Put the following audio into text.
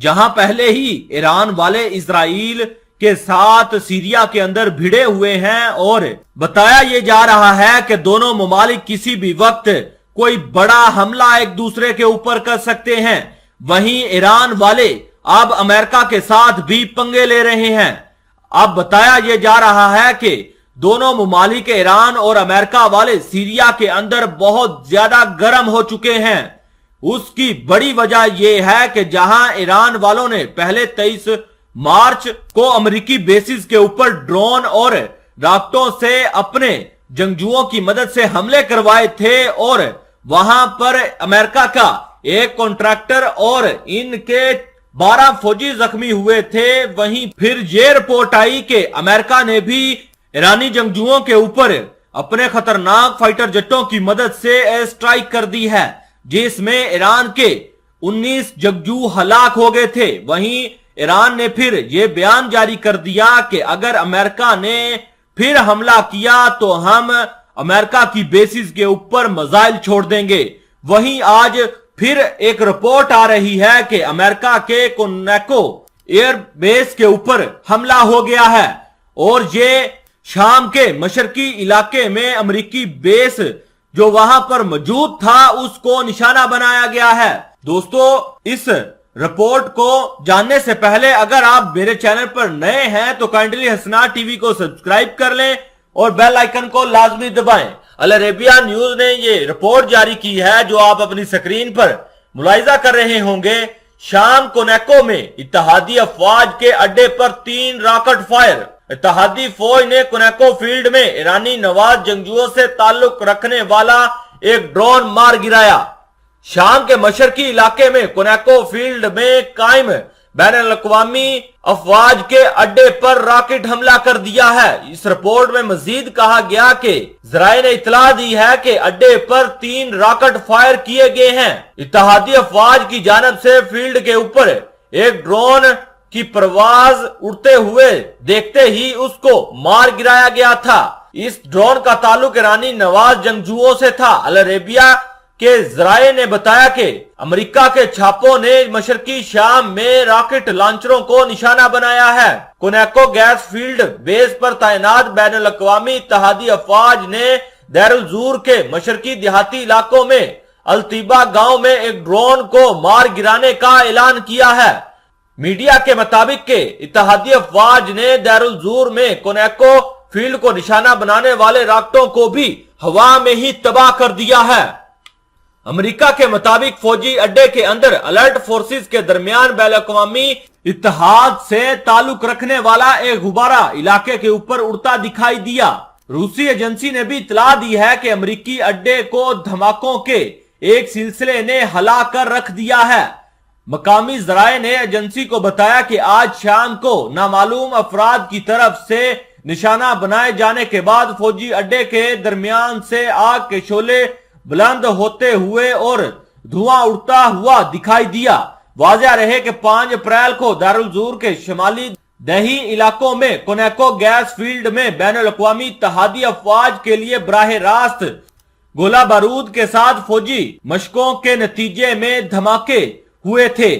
जहां पहले ही ईरान वाले इजराइल के साथ सीरिया के अंदर भिड़े हुए हैं और बताया ये जा रहा है कि दोनों ममालिक किसी भी वक्त कोई बड़ा हमला एक दूसरे के ऊपर कर सकते हैं। वहीं ईरान वाले अब अमेरिका के साथ भी पंगे ले रहे हैं। अब बताया यह जा रहा है कि दोनों ममालिक ईरान और अमेरिका वाले सीरिया के अंदर बहुत ज्यादा गर्म हो चुके हैं। उसकी बड़ी वजह यह है कि जहां ईरान वालों ने पहले 23 मार्च को अमेरिकी बेसिस के ऊपर ड्रोन और रॉकेटों से अपने जंगजुओं की मदद से हमले करवाए थे और वहां पर अमेरिका का एक कॉन्ट्रैक्टर और इनके 12 फौजी जख्मी हुए थे। वहीं फिर ये रिपोर्ट आई कि अमेरिका ने भी ईरानी जंगजुओं के ऊपर अपने खतरनाक फाइटर जेटों की मदद से एयर स्ट्राइक कर दी है, जिसमें ईरान के 19 जंगजू हलाक हो गए थे। वहीं ईरान ने फिर यह बयान जारी कर दिया कि अगर अमेरिका ने फिर हमला किया तो हम अमेरिका की बेसिस के ऊपर मिसाइल छोड़ देंगे। वहीं आज फिर एक रिपोर्ट आ रही है कि अमेरिका के कोनेको एयर बेस के ऊपर हमला हो गया है और ये शाम के मशरकी इलाके में अमेरिकी बेस जो वहां पर मौजूद था उसको निशाना बनाया गया है। दोस्तों, इस रिपोर्ट को जानने से पहले अगर आप मेरे चैनल पर नए हैं तो काइंडली हसनार टीवी को सब्सक्राइब कर लें और बेल आइकन को लाजमी दबाएं। अल अरेबिया न्यूज ने ये रिपोर्ट जारी की है जो आप अपनी स्क्रीन पर मुलाहिजा कर रहे होंगे। शाम कोनेको में इत्तेहादी अफवाज के अड्डे पर 3 रॉकेट फायर। इत्तेहादी फौज ने कोनेको फील्ड में ईरानी नवाज जंगजुओं से ताल्लुक रखने वाला एक ड्रोन मार गिराया। शाम के मशरकी इलाके में कोनेको फील्ड में कायम बैनुल-अक़वामी अफवाज के अड्डे पर रॉकेट हमला कर दिया है। इस रिपोर्ट में मजीद कहा गया कि ज़राए ने इतला दी है कि अड्डे पर 3 रॉकेट फायर किए गए हैं। इत्तेहादी अफवाज की जानिब से फील्ड के ऊपर एक ड्रोन की परवाज उड़ते हुए देखते ही उसको मार गिराया गया था। इस ड्रोन का ताल्लुक ईरानी नवाज जंगजुओं से था। अल अरेबिया के ज़राए ने बताया कि अमेरिका के छापों ने मशरकी शाम में रॉकेट लॉन्चरों को निशाना बनाया है। कोनेको गैस फील्ड बेस पर तैनात बैनुल-अक़वामी इत्तेहादी अफवाज ने दैरुल ज़ूर के मशरकी देहाती इलाकों में अल्तीबा गांव में एक ड्रोन को मार गिराने का ऐलान किया है। मीडिया के मुताबिक के इत्तेहादी अफवाज ने दैरुल ज़ूर में कोनेको फील्ड को निशाना बनाने वाले रॉकेटों को भी हवा में ही तबाह कर दिया है। अमेरिका के मुताबिक फौजी अड्डे के अंदर अलर्ट फोर्सेस के दरमियान बैनुल-अक़वामी इत्तेहाद से ताल्लुक रखने वाला एक गुब्बारा इलाके के ऊपर उड़ता दिखाई दिया। रूसी एजेंसी ने भी इतला दी है कि अमेरिकी अड्डे को धमाकों के एक सिलसिले ने हिला कर रख दिया है। मकामी ज़राए ने एजेंसी को बताया कि आज शाम को नामालूम अफराद की तरफ से निशाना बनाए जाने के बाद फौजी अड्डे के दरमियान से आग के शोले बुलंद होते हुए और धुआं उड़ता हुआ दिखाई दिया। वाज़ेह रहे कि 5 अप्रैल को दारुल ज़ूर के शुमाली दही इलाकों में कोनेको गैस फील्ड में बैनुल-अक़वामी इत्तेहादी अफवाज के लिए बराह रास्त गोला बारूद के साथ फौजी मशकों के नतीजे में धमाके हुए थे।